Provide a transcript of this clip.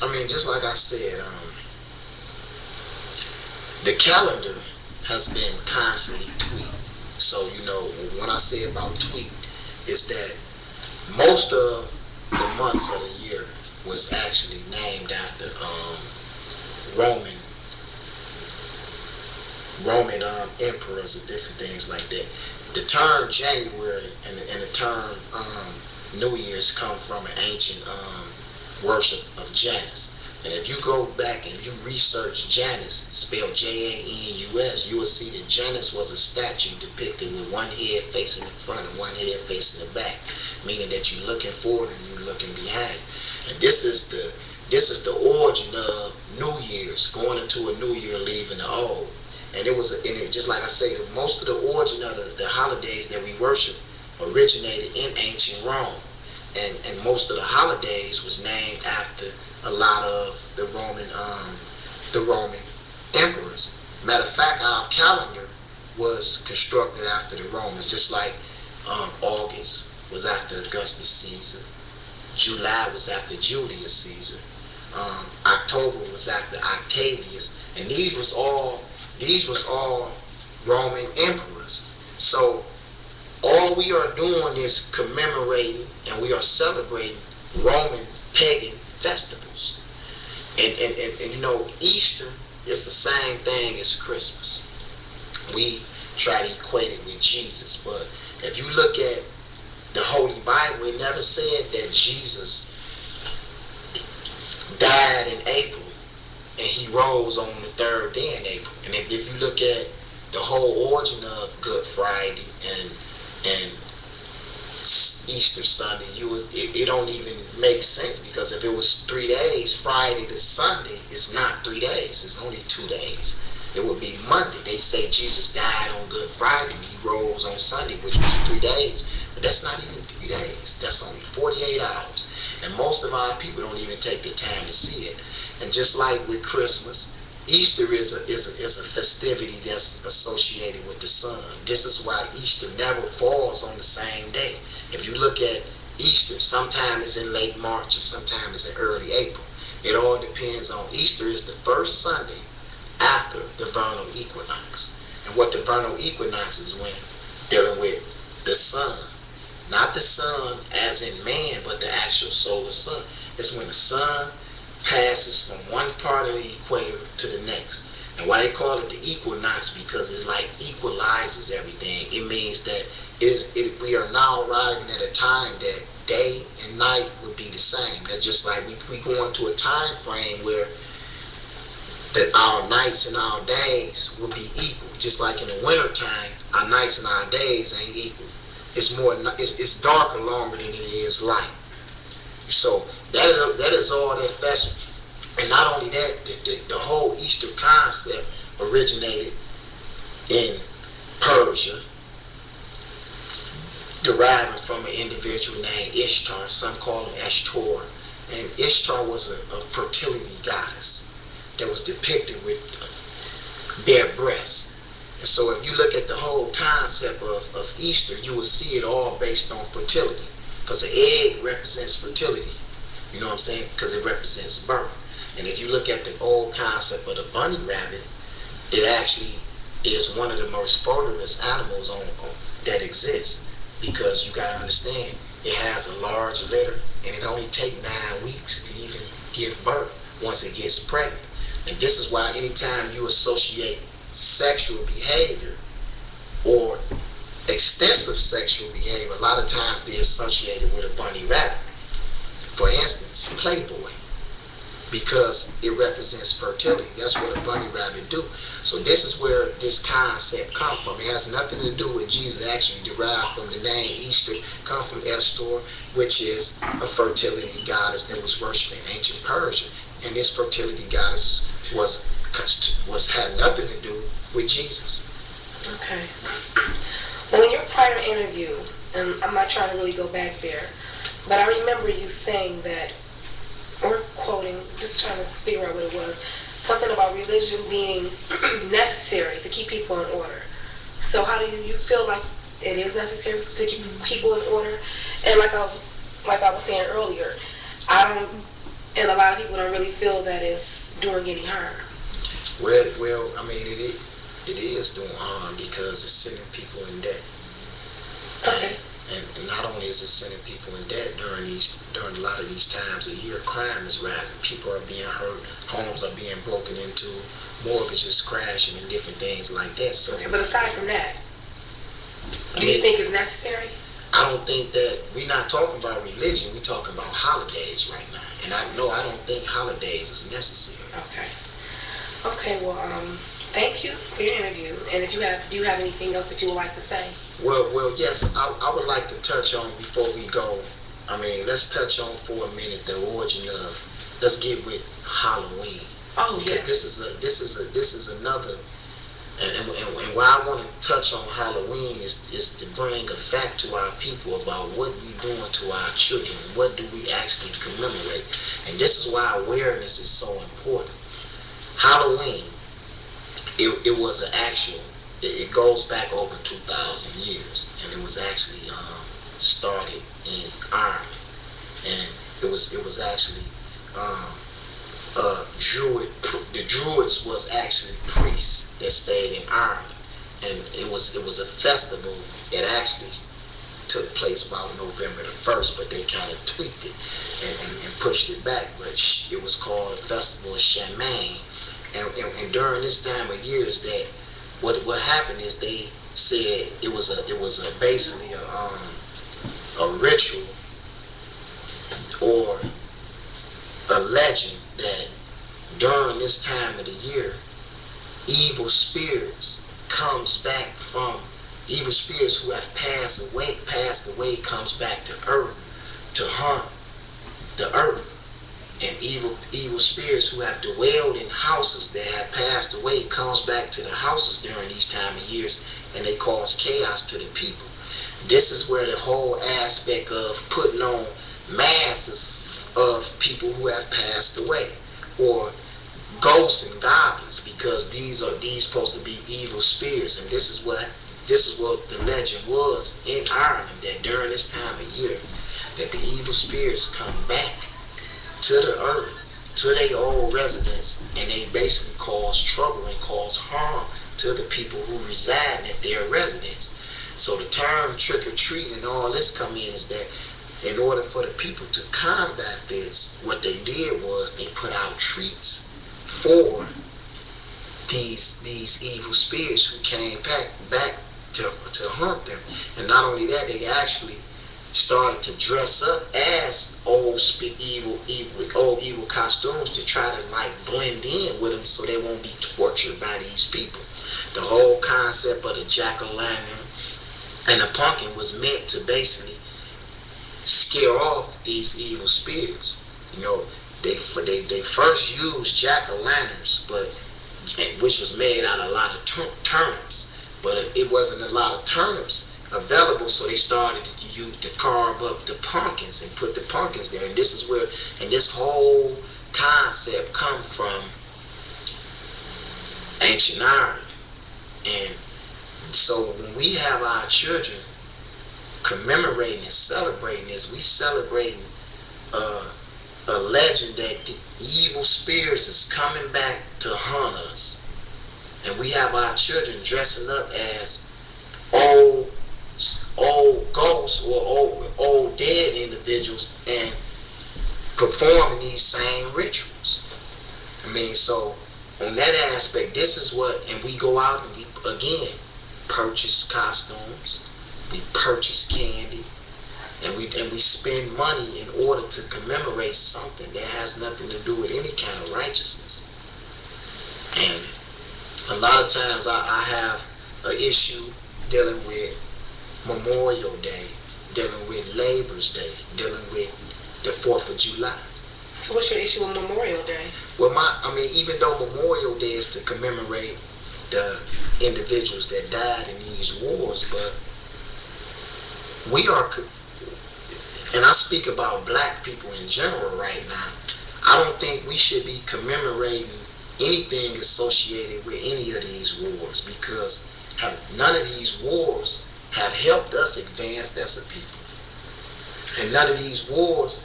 I mean, just like I said, the calendar has been constantly tweaked. So, when I say about tweaked, is that most of the months of the year was actually named after Roman emperors and different things like that. The term January and the term New Year's come from an ancient worship of Janus. And if you go back and you research Janus, spelled Janus, you will see that Janus was a statue depicted with one head facing the front and one head facing the back, meaning that you're looking forward and you're looking behind. And this is the origin of New Year's, going into a new year, leaving the old. And just like I say, most of the origin of the holidays that we worship originated in ancient Rome. And most of the holidays was named after a lot of the Roman emperors. Matter of fact, our calendar was constructed after the Romans, just like August was after Augustus Caesar, July was after Julius Caesar, October was after Octavius, and these was all Roman emperors. So all we are doing is commemorating and we are celebrating Roman pagan festivals. And Easter is the same thing as Christmas. We try to equate it with Jesus, but if you look at the Holy Bible, it never said that Jesus died in April and he rose on the third day in April. And if you look at the whole origin of Good Friday and Easter Sunday, it don't even make sense, because if it was 3 days, Friday to Sunday, it's not 3 days, it's only 2 days. It would be Monday. They say Jesus died on Good Friday and he rose on Sunday, which was 3 days, but that's not even 3 days. That's only 48 hours. And most of our people don't even take the time to see it. And just like with Christmas, Easter is a festivity that's associated with the sun. This is why Easter never falls on the same day. If you look at Easter, sometimes it's in late March and sometimes it's in early April. It all depends on. Easter is the first Sunday after the vernal equinox. And what the vernal equinox is when? Dealing with the sun. Not the sun as in man, but the actual solar sun. It's when the sun passes from one part of the equator to the next. And why they call it the equinox, because it like equalizes everything. It means that we are now arriving at a time that day and night would be the same. That's just like we go into a time frame where that our nights and our days will be equal. Just like in the winter time, our nights and our days ain't equal. It's darker longer than it is light. So that is all that festival. And not only that, the whole Easter concept originated in Persia, deriving from an individual named Ishtar. Some call him Ashtor. And Ishtar was a fertility goddess that was depicted with bare breasts. And so if you look at the whole concept of Easter, you will see it all based on fertility. Because the egg represents fertility. You know what I'm saying? Because it represents birth. And if you look at the old concept of the bunny rabbit, it actually is one of the most fertilized animals that exists. Because you got to understand, it has a large litter, and it only takes 9 weeks to even give birth once it gets pregnant. And this is why anytime you associate sexual behavior or extensive sexual behavior, a lot of times they're associated with a bunny rabbit. For instance, Playboy, because it represents fertility. That's what a bunny rabbit do. So this is where this concept comes from. It has nothing to do with Jesus. Actually derived from the name Easter, come from Estor, which is a fertility goddess that was worshipped in ancient Persia. And this fertility goddess had nothing to do with Jesus. Okay. Well, in your prior interview, and I'm not trying to really go back there, but I remember you saying that, or quoting, just trying to figure out what it was, something about religion being necessary to keep people in order. So how do you feel like it is necessary to keep people in order? And like I was saying earlier, I don't and a lot of people don't really feel that it's doing any harm. Well, I mean, it is doing harm because it's sending people in debt. Okay. And not only is it sending people in debt during a lot of these times of year, crime is rising. People are being hurt, homes are being broken into, mortgages crashing, and different things like that. So, okay, but aside from that, do you think it's necessary? I don't think that we're not talking about religion. We're talking about holidays right now, and I don't think holidays is necessary. Okay. Okay. Well, thank you for your interview. And do you have anything else that you would like to say? Well, yes, I would like to touch on before we go. I mean, let's touch on for a minute the origin of. Let's get with Halloween. Oh, because yes. this is another. And why I want to touch on Halloween is to bring a fact to our people about what we doing to our children. What do we actually commemorate? And this is why awareness is so important. Halloween, it was an actual. It goes back over 2,000 years, and it was actually started in Ireland, and it was actually Druid. The Druids was actually priests that stayed in Ireland, and it was a festival that actually took place about November the 1st, but they kind of tweaked it and pushed it back. But it was called a festival of Shaman, and during this time of years that. What happened is they said it was basically a ritual or a legend that during this time of the year evil spirits who have passed away comes back to earth to hunt the earth. And evil spirits who have dwelled in houses that have passed away comes back to the houses during these time of years, and they cause chaos to the people. This is where the whole aspect of putting on masks of people who have passed away, or ghosts and goblins, because these supposed to be evil spirits. And this is what the legend was in Ireland, that during this time of year that the evil spirits come back to the earth, to their old residence, and they basically cause trouble and cause harm to the people who reside at their residence. So the term trick or treat and all this come in is that in order for the people to combat this, what they did was they put out treats for these evil spirits who came back to hunt them. And not only that, they actually started to dress up as old evil costumes to try to like blend in with them so they won't be tortured by these people. The whole concept of the jack-o'-lantern and the pumpkin was meant to basically scare off these evil spirits. You know, they first used jack-o'-lanterns, which was made out of a lot of turnips, but it wasn't a lot of turnips available, so they started to carve up the pumpkins and put the pumpkins there. And this is where, and this whole concept come from ancient Ireland. And so when we have our children commemorating and celebrating this, we celebrating a legend that the evil spirits is coming back to hunt us. And we have our children dressing up as old ghosts or old dead individuals and performing these same rituals. I mean, so on that aspect, this is what, and we go out and we again purchase costumes, we purchase candy, and we spend money in order to commemorate something that has nothing to do with any kind of righteousness. And a lot of times I have an issue dealing with Memorial Day, dealing with Labor's Day, dealing with the 4th of July. So what's your issue with Memorial Day? Well, even though Memorial Day is to commemorate the individuals that died in these wars, but we are, and I speak about black people in general right now, I don't think we should be commemorating anything associated with any of these wars, because none of these wars have helped us advance as a people. And none of these wars